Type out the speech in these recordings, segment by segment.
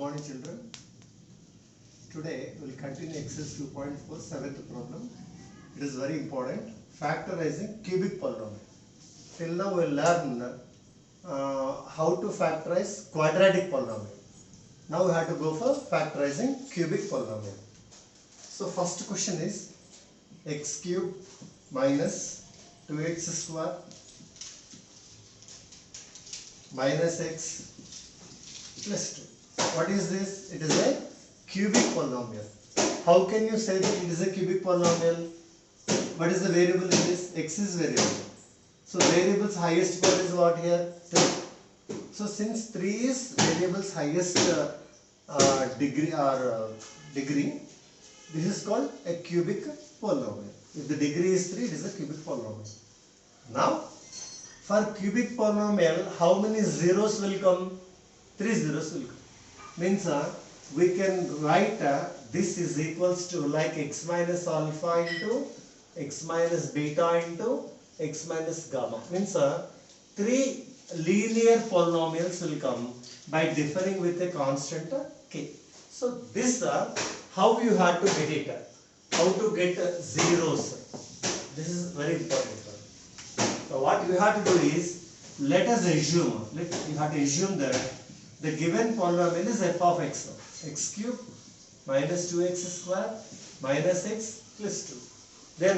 morning, children. Today we will continue exercise 2.4, seventh problem. It is very important. Factorizing cubic polynomial. Till now we will learn how to factorize quadratic polynomial. Now we have to go for factorizing cubic polynomial. So first question is x cube minus 2x square minus x plus 2. What is this? It is a cubic polynomial. How can you say that it is a cubic polynomial? What is the variable in this? X is variable. So variable's highest part is what here? 3. So since 3 is variable's highest degree, this is called a cubic polynomial. If the degree is 3, it is a cubic polynomial. Now, for cubic polynomial, how many zeros will come? 3 zeros will come. Means we can write this is equals to like x minus alpha into x minus beta into x minus gamma. Means 3 linear polynomials will come by differing with a constant k. So this how you have to get it? How to get zeros? This is very important. So what you have to do is, let us assume, you have to assume that the given polynomial is f of x. X cube minus 2x square minus x plus 2. Then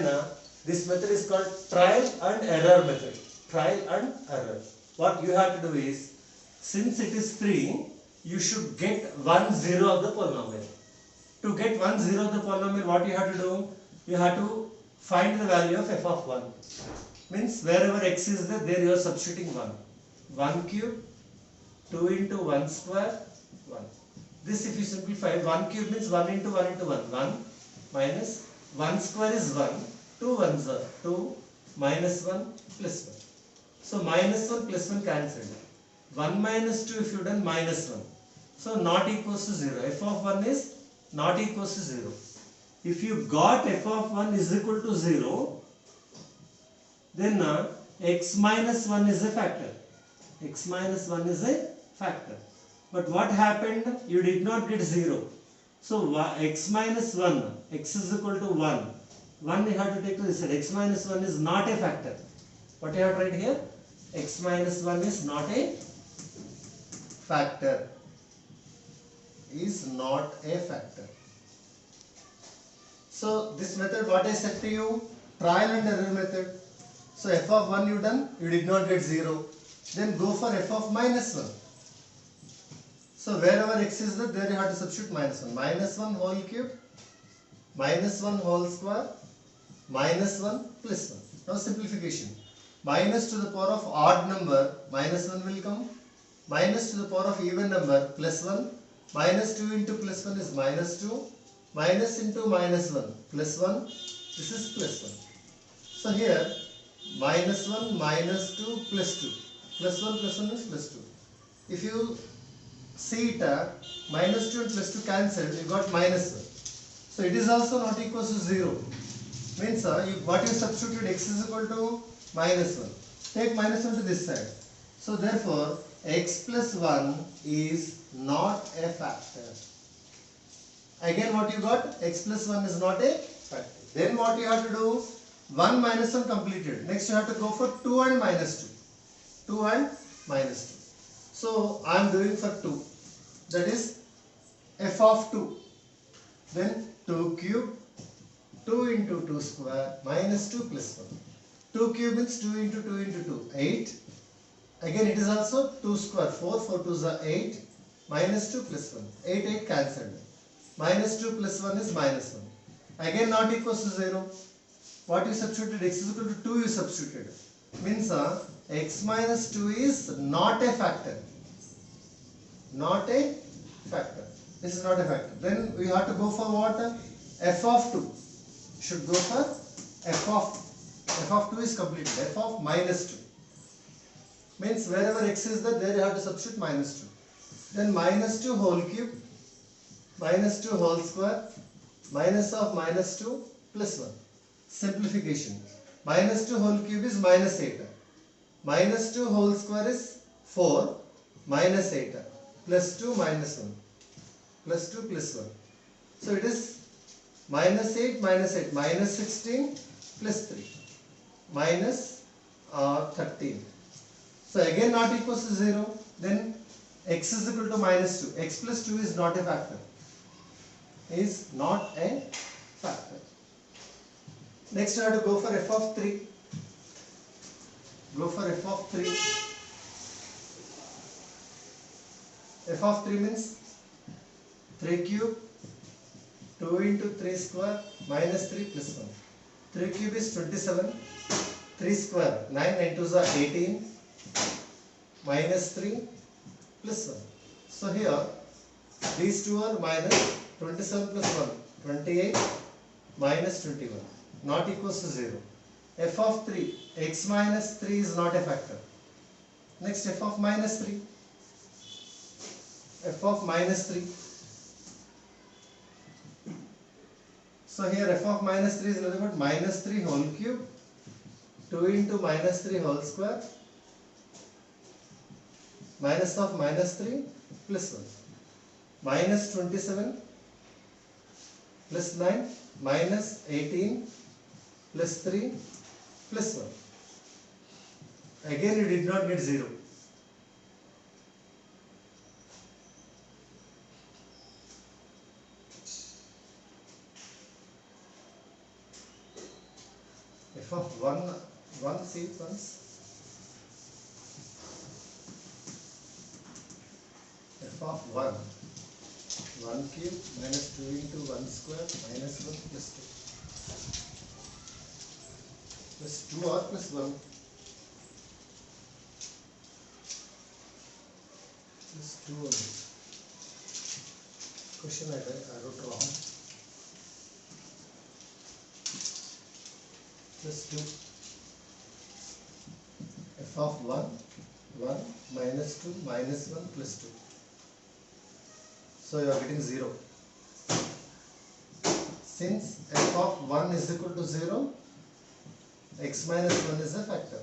this method is called trial and error method. Trial and error. What you have to do is, since it is 3, you should get 1 0 of the polynomial. To get 1 0 of the polynomial, what you have to do? You have to find the value of f of 1. Means wherever x is there you are substituting 1. 1 cube, 2 into 1 square, 1. This if you simplify, 1 cube means 1 into 1 into 1. 1 minus 1 square is 1. 2 ones are 2 minus 1 plus 1. So minus 1 plus 1 cancelled. 1 minus 2 if you done minus 1. So not equals to 0. F of 1 is not equals to 0. If you got f of 1 is equal to 0, then x minus 1 is a factor. X minus 1 is a factor. But what happened? You did not get 0. So x minus 1, x is equal to 1. 1 you have to take to this side. X minus 1 is not a factor. What you have to write here? X minus 1 is not a factor. Is not a factor. So this method, what I said to you, trial and error method. So f of 1 you done, you did not get 0. Then go for f of minus 1. So wherever x is there you have to substitute minus 1. Minus 1 whole cube, minus 1 whole square, minus 1 plus 1. Now simplification. Minus to the power of odd number, minus 1 will come. Minus to the power of even number, plus 1. Minus 2 into plus 1 is minus 2. Minus into minus 1, plus 1. This is plus 1. So here, minus 1, minus 2, plus 2. Plus 1 is plus 2. If you see it, minus 2 and plus 2 cancelled, you got minus 1. So it is also not equal to 0. Means what you substituted, x is equal to minus 1. Take minus 1 to this side. So therefore, x plus 1 is not a factor. Again what you got? X plus 1 is not a factor. Then what you have to do? 1 minus 1 completed. Next you have to go for 2 and minus 2. 2 and minus 2. So I am doing for 2. That is f of 2. Then 2 cube, 2 into 2 square, minus 2 plus 1. 2 cube means 2 into 2 into 2, 8. Again it is also 2 square, 4, 4 2s are 8, minus 2 plus 1. 8, 8 cancelled. Minus 2 plus 1 is minus 1. Again not equals to 0. What you substituted? X is equal to 2 you substituted. Means x minus 2 is not a factor. Not a factor. This is not a factor. Then we have to go for what? F of 2. Should go for f of 2 is completed. F of minus 2. Means wherever x is there you have to substitute minus 2. Then minus 2 whole cube, minus 2 whole square, minus of minus 2 plus 1. Simplification. Minus 2 whole cube is minus 8. Minus 2 whole square is 4. Minus 8. plus 2 minus 1. plus 2 plus 1. So it is minus 8 minus 8 minus 16 plus 3 minus 13. So again not equals to 0. Then x is equal to minus 2. X plus 2 is not a factor. Is not a factor. Next I have to go for f of 3. Go for f of 3. F of 3 means 3 cube 2 into 3 square minus 3 plus 1. 3 cube is 27. 3 square 9 and 2 are 18 minus 3 plus 1. So here these two are minus 27 plus 1 28 minus 21 not equals to 0. F of 3 x minus 3 is not a factor. Next f of minus 3. F of minus 3. So here f of minus 3 is nothing but minus 3 whole cube 2 into minus 3 whole square minus of minus 3 plus 1 minus 27 plus 9 minus 18 plus 3 plus 1. Again you did not get 0. F of 1 see it once. F of 1 cube minus 2 into 1 square minus 1 plus 2 plus 2 or plus 1 plus 2 only. Question I wrote wrong. Plus 2. F of 1 minus 2 minus 1 plus 2. So you are getting 0. Since f of 1 is equal to 0, x minus 1 is a factor.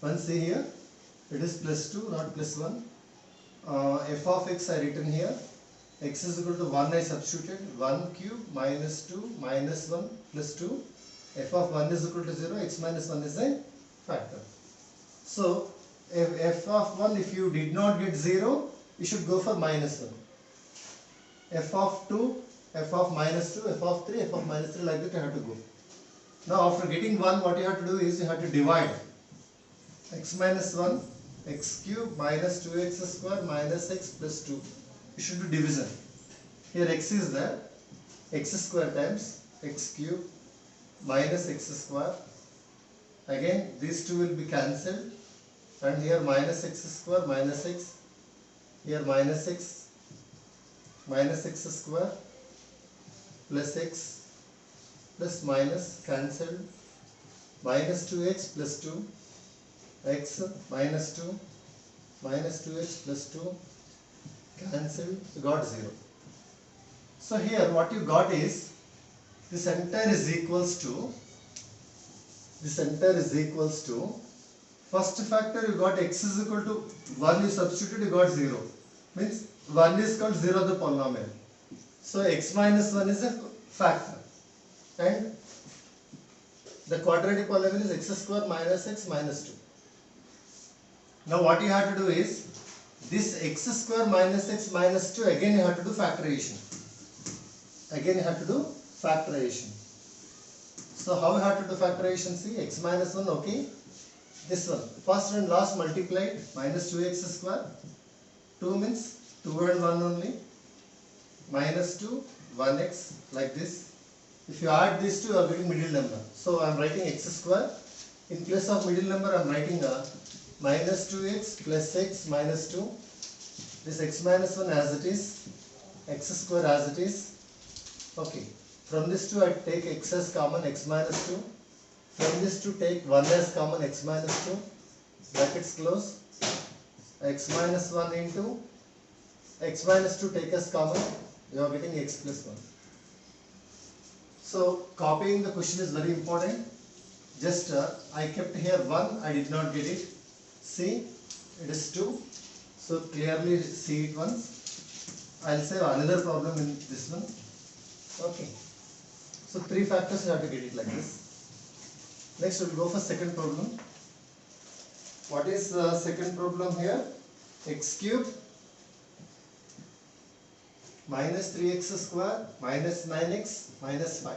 Once see here, it is plus 2 not plus 1. F of x I written here. X is equal to 1 I substituted. 1 cube minus 2 minus 1 plus 2. F of 1 is equal to 0. X minus 1 is a factor. So if f of 1, if you did not get 0, you should go for minus 1. F of 2, f of minus 2, f of 3, f of minus 3, like that you have to go. Now after getting 1, what you have to do is you have to divide. X minus 1, x cube minus 2x square minus x plus 2. You should do division. Here x is there. X square times x cube minus x square. Again these two will be cancelled. And here minus x square minus x. Here minus x square plus x plus minus cancelled. Minus 2x plus 2 x minus 2 minus 2x plus 2 cancelled, you got 0. So here what you got is this entire is equals to first factor you got x is equal to 1, you substitute, you got 0. Means 1 is called 0 of the polynomial. So x minus 1 is a factor. And the quadratic polynomial is x square minus x minus 2. Now what you have to do is this x square minus x minus 2, again you have to do factorization. So how you have to do factorization? See, x minus 1, okay. This one, first and last multiplied, minus 2x square. 2 means 2 and 1 only. Minus 2, 1x, like this. If you add these two, you are getting middle number. So I am writing x square. In place of middle number, I am writing a minus 2x plus x minus 2. This x minus 1 as it is, x square as it is. Okay. From this 2, I take x as common, x minus 2. From this 2, take 1 as common, x minus 2. Brackets close. X minus 1 into x minus 2 take as common. You are getting x plus 1. So copying the question is very important. Just I kept here 1, I did not get it. See, it is 2. So clearly see it once. I'll say another problem in this one. Okay. So 3 factors you have to get it like this. Next we'll go for second problem. What is the second problem here? X cube minus 3x square minus 9x minus 5.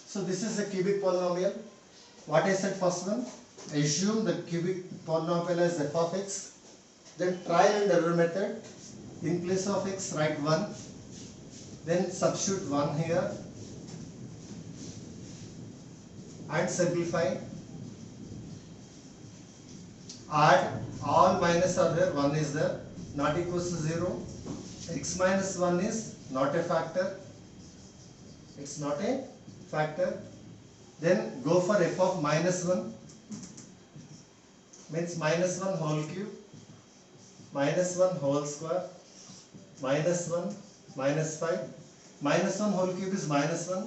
So this is a cubic polynomial. What I said first one, assume the cubic polynomial as f of x. Then trial and error method. In place of x write 1. Then substitute 1 here. And simplify. Add all minus are there, 1 is there, not equals to 0. X minus 1 is not a factor. It's not a factor. Then go for f of minus 1. Means minus 1 whole cube, minus 1 whole square, minus 1, minus 5. Minus 1 whole cube is minus 1.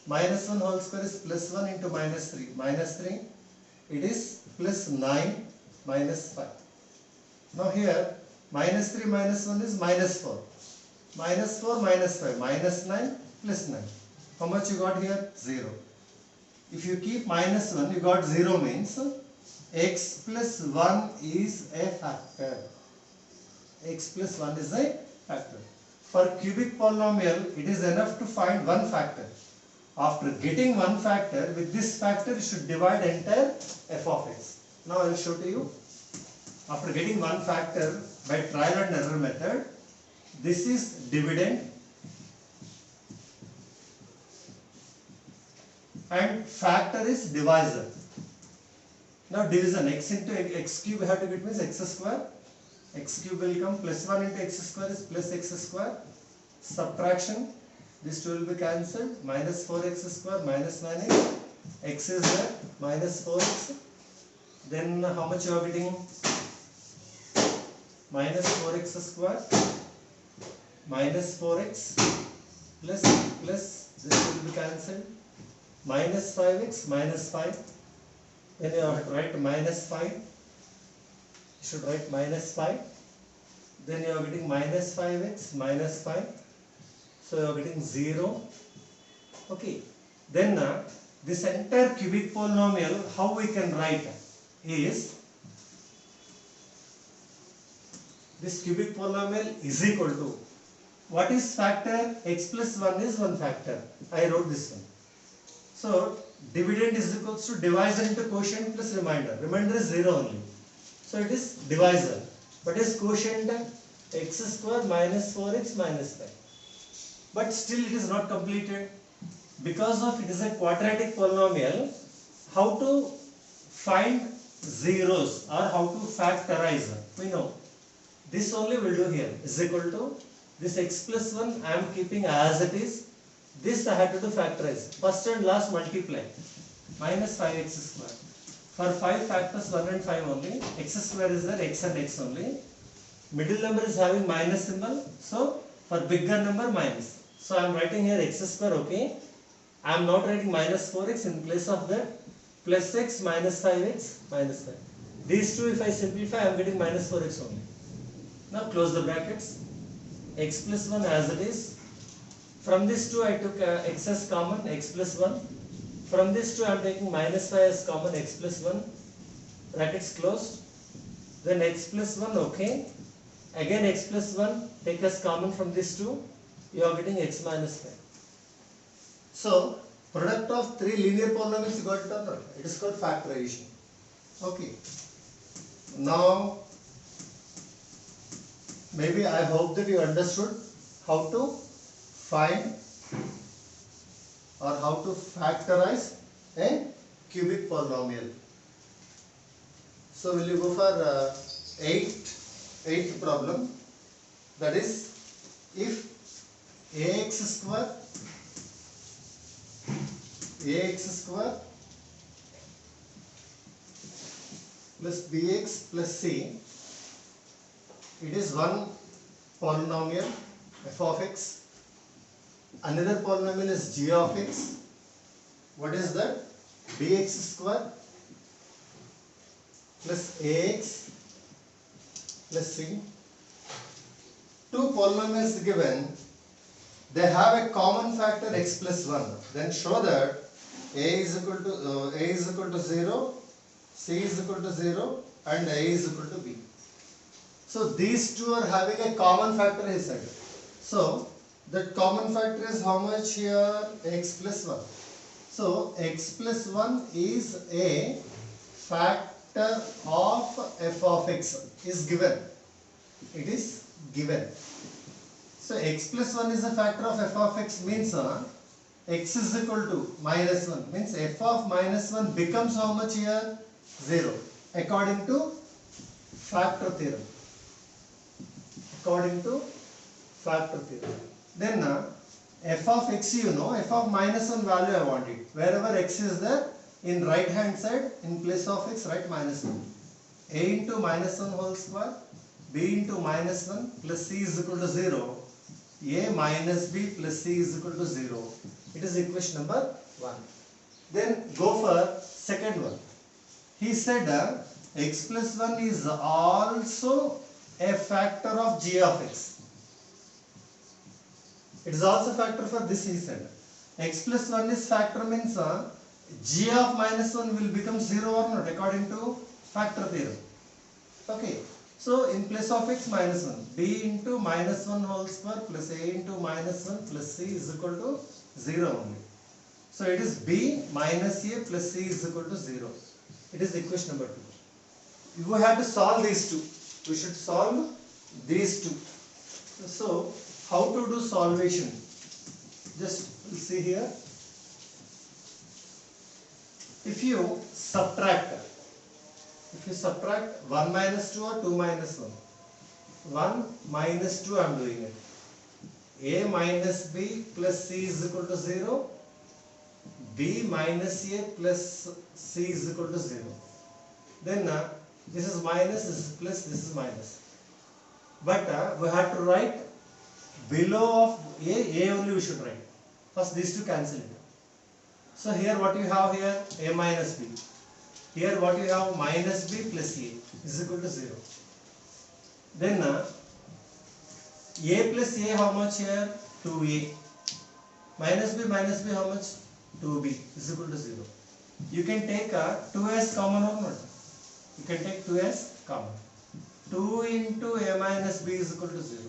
Minus 1 whole square is plus 1 into minus 3. Minus 3, it is plus 9 minus 5. Now here, minus 3 minus 1 is minus 4. Minus 4 minus 5, minus 9 plus 9. How much you got here? 0. If you keep minus 1, you got 0 means x plus 1 is a factor. X plus 1 is a factor. For cubic polynomial, it is enough to find one factor. After getting one factor, with this factor you should divide entire f of x. Now I will show to you. After getting one factor by trial and error method, this is dividend and factor is divisor. Now division, x into x cube we have to get means x square. X cube will come, plus 1 into x square is plus x square. Subtraction, this 2 will be cancelled, minus 4x square minus 9x, x is there, minus 4x. Then how much you are getting? Minus 4x square minus 4x plus this will be cancelled, minus 5x minus 5. Then you have to write minus 5. You should write minus 5. Then you are getting minus 5x minus 5. So you are getting 0. Okay. Then this entire cubic polynomial, how we can write is, this cubic polynomial is equal to, what is factor? X plus 1 is one factor. I wrote this one. So dividend is equals to divisor into quotient plus remainder. Remainder is 0 only. So it is divisor. What is quotient? X square minus 4x minus 5. But still it is not completed. Because of it is a quadratic polynomial, how to find zeros or how to factorize? We know. This only will do here. Is equal to this x plus 1 I am keeping as it is. This I have to do factorize. First and last multiply. Minus 5x square. For 5 factors 1 and 5 only. X square is there, x and x only. Middle number is having minus symbol. So for bigger number minus. So I am writing here x square, okay. I am not writing minus 4x, in place of that plus x minus 5x minus 5. These two if I simplify I am getting minus 4x only. Now close the brackets. X plus 1 as it is. From this 2 I took x as common, x plus 1. From this 2 I am taking minus 5 as common, x plus 1. Brackets closed. Then x plus 1, okay. Again x plus 1, take as common from this 2. You are getting x minus 5. So, product of 3 linear polynomials you got it or not? It is called factorization. Okay. Now, maybe I hope that you understood how to find or how to factorize a cubic polynomial. So will you go for eighth problem, that is, if ax square plus bx plus c, it is one polynomial f of x. Another polynomial is g of x. What is that? Bx square plus ax Let's see. Two polynomials given, they have a common factor x plus 1. Then show that a is equal to 0, c is equal to 0 and a is equal to b. So these two are having a common factor, he said. So that common factor is how much here? X plus 1. So x plus 1 is a factor of f of x is given. It is given. So x plus 1 is a factor of f of x means x is equal to minus 1 means f of minus 1 becomes how much here? 0 according to factor theorem. According to factor theorem. Then f of x, you know, f of minus 1 value I want it. Wherever x is there, in right hand side, in place of x, write minus 1. A into minus 1 whole square, b into minus 1 plus c is equal to 0. A minus b plus c is equal to 0. It is equation number 1. Then go for second one. He said x plus 1 is also a factor of g of x. It is also factor for this, he said. X plus 1 is factor means g of minus 1 will become 0 or not according to factor theorem. Okay. So in place of x minus 1, b into minus 1 whole square plus a into minus 1 plus c is equal to 0 only. So it is b minus a plus c is equal to 0. It is equation number 2. You have to solve these two. We should solve these two. So how to do solvation? Just see here. If you subtract 1 minus 2 or 2 minus 1, 1 minus 2 I am doing it. A minus b plus c is equal to 0. B minus a plus c is equal to 0. Then this is minus, this is plus, this is minus. But we have to write below of a only we should write. First these two cancel it. So here what you have here? A minus b. Here what you have? Minus b plus a is equal to 0. Then a plus a how much here? 2a. Minus b how much? 2b is equal to 0. You can take 2 as common or not? You can take 2 as common. 2 into a minus b is equal to 0.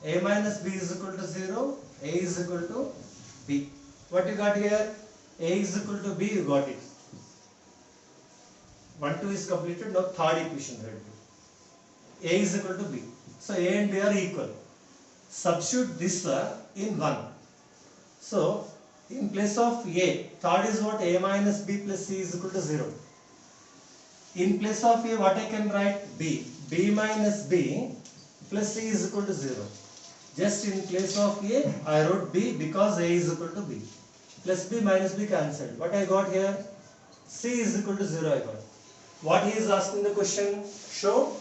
A minus b is equal to 0. A is equal to b. What you got here? A is equal to b, you got it. 1, 2 is completed. Now third equation ready. A is equal to b. So a and b are equal. Substitute this in 1. So in place of a, third is what? A minus b plus c is equal to 0. In place of a, what I can write? B. B minus b plus c is equal to 0. Just in place of a, I wrote b because a is equal to b. Plus b minus b cancelled. What I got here? C is equal to 0 I got. What he is asking the question? Show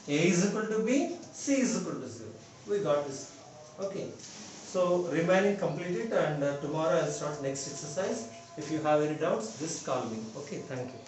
a is equal to b, c is equal to 0. We got this. Okay. So remaining complete it, and tomorrow I will start next exercise. If you have any doubts, just call me. Okay. Thank you.